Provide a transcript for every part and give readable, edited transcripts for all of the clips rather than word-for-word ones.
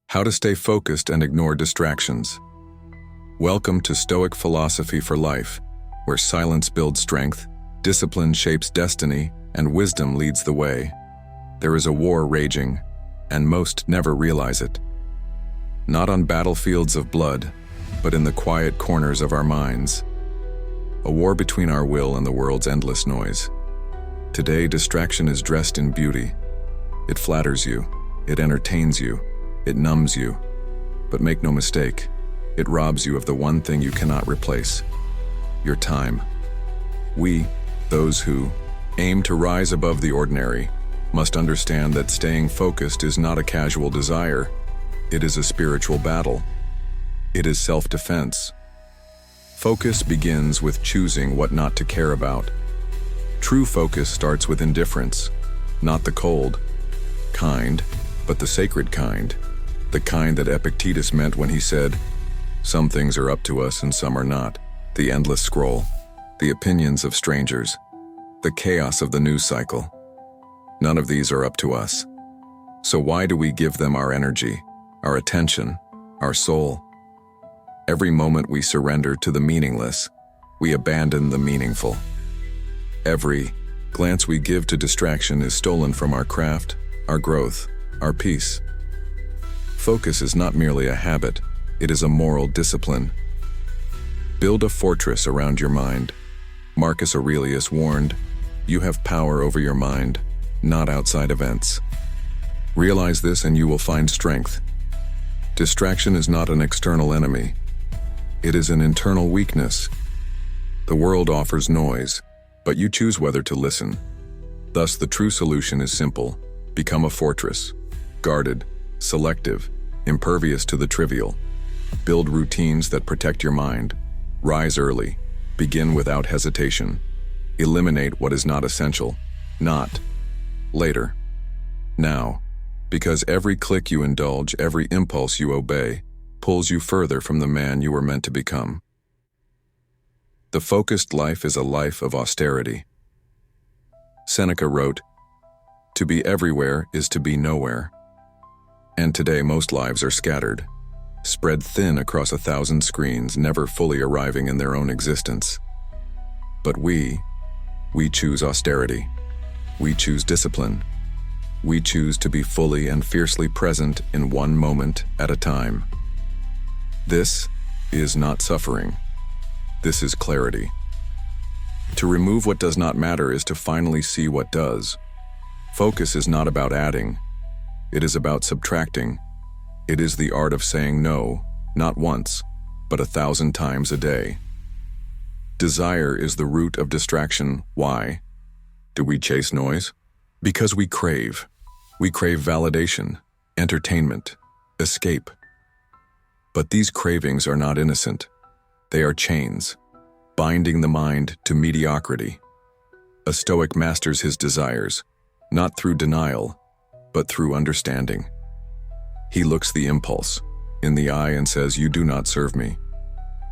How to stay focused and ignore distractions. Welcome to Stoic philosophy for life, where silence builds strength, discipline shapes destiny, and wisdom leads the way. There is a war raging, and most never realize it. Not on battlefields of blood, but in the quiet corners of our minds. A war between our will and the world's endless noise. Today, distraction is dressed in beauty. It flatters you, it entertains you, it numbs you. But make no mistake, it robs you of the one thing you cannot replace: your time. We, those who aim to rise above the ordinary, must understand that staying focused is not a casual desire. It is a spiritual battle. It is self-defense. Focus begins with choosing what not to care about. True focus starts with indifference, not the cold kind, but the sacred kind, the kind that Epictetus meant when he said, "Some things are up to us and some are not." The endless scroll, the opinions of strangers, the chaos of the news cycle. None of these are up to us. So why do we give them our energy, our attention, our soul? Every moment we surrender to the meaningless, we abandon the meaningful. Every glance we give to distraction is stolen from our craft, our growth, our peace. Focus is not merely a habit, it is a moral discipline. Build a fortress around your mind. Marcus Aurelius warned, "You have power over your mind, not outside events." Realize this and you will find strength. Distraction is not an external enemy. It is an internal weakness. The world offers noise, but you choose whether to listen. Thus, the true solution is simple. Become a fortress, guarded, selective, impervious to the trivial. Build routines that protect your mind. Rise early. Begin without hesitation. Eliminate what is not essential. Not later. Now. Because every click you indulge, every impulse you obey, pulls you further from the man you were meant to become. The focused life is a life of austerity. Seneca wrote, "To be everywhere is to be nowhere." And today most lives are scattered, spread thin across 1,000 screens, never fully arriving in their own existence. But we choose austerity. We choose discipline. We choose to be fully and fiercely present in one moment at a time. This is not suffering. This is clarity. To remove what does not matter is to finally see what does. Focus is not about adding. It is about subtracting. It is the art of saying no, not once, but 1,000 times a day. Desire is the root of distraction. Why? Do we chase noise? Because we crave. We crave validation, entertainment, escape. But these cravings are not innocent. They are chains, binding the mind to mediocrity. A Stoic masters his desires, not through denial, but through understanding. He looks the impulse in the eye and says, "You do not serve me."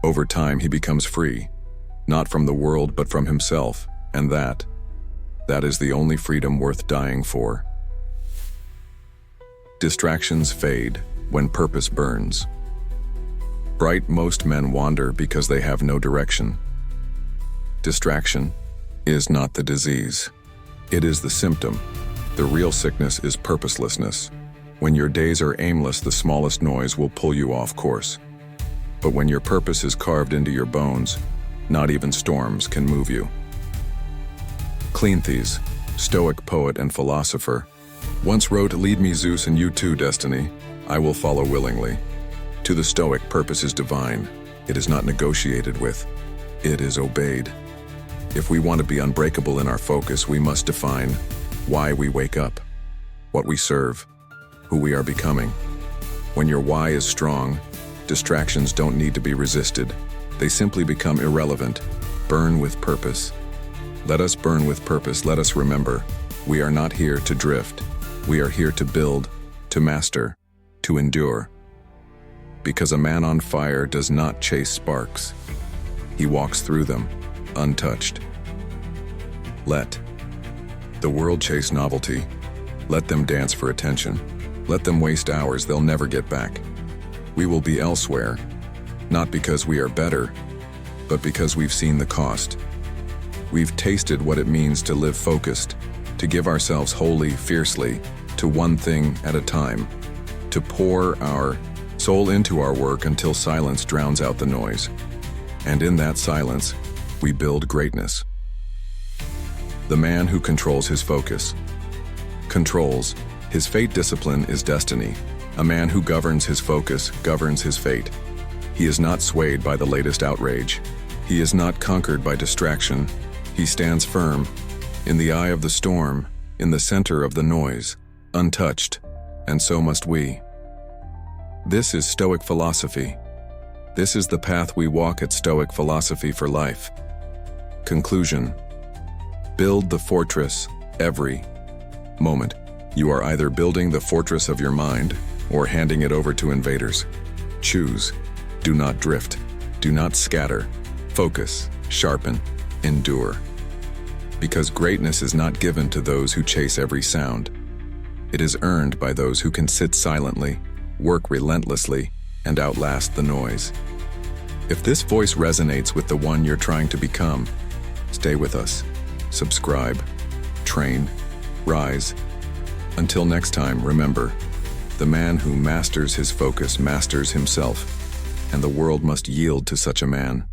Over time, he becomes free, not from the world, but from himself, and that is the only freedom worth dying for. Distractions fade when purpose burns. Bright most men wander because they have no direction. Distraction is not the disease. It is the symptom. The real sickness is purposelessness. When your days are aimless, the smallest noise will pull you off course. But when your purpose is carved into your bones, not even storms can move you. Cleanthes, Stoic poet and philosopher, once wrote, "Lead me, Zeus, and you too, destiny. I will follow willingly." To the Stoic, purpose is divine. It is not negotiated with. It is obeyed. If we want to be unbreakable in our focus, we must define why we wake up, what we serve, who we are becoming. When your why is strong, distractions don't need to be resisted. They simply become irrelevant. Burn with purpose. Let us burn with purpose. Let us remember, we are not here to drift. We are here to build, to master, to endure. Because a man on fire does not chase sparks. He walks through them, untouched. Let the world chase novelty. Let them dance for attention. Let them waste hours they'll never get back. We will be elsewhere, not because we are better, but because we've seen the cost. We've tasted what it means to live focused, to give ourselves wholly, fiercely, to one thing at a time, to pour our soul into our work until silence drowns out the noise. And in that silence, we build greatness. The man who controls his focus. Controls. His fate. Discipline is destiny. A man who governs his focus governs his fate. He is not swayed by the latest outrage. He is not conquered by distraction. He stands firm, in the eye of the storm, in the center of the noise, untouched, and so must we. This is Stoic philosophy. This is the path we walk at Stoic Philosophy for Life. Conclusion. Build the fortress every moment. You are either building the fortress of your mind or handing it over to invaders. Choose. Do not drift. Do not scatter. Focus, sharpen, endure. Because greatness is not given to those who chase every sound. It is earned by those who can sit silently, work relentlessly, and outlast the noise. If this voice resonates with the one you're trying to become, stay with us. Subscribe, train, rise. Until next time, remember, the man who masters his focus masters himself, and the world must yield to such a man.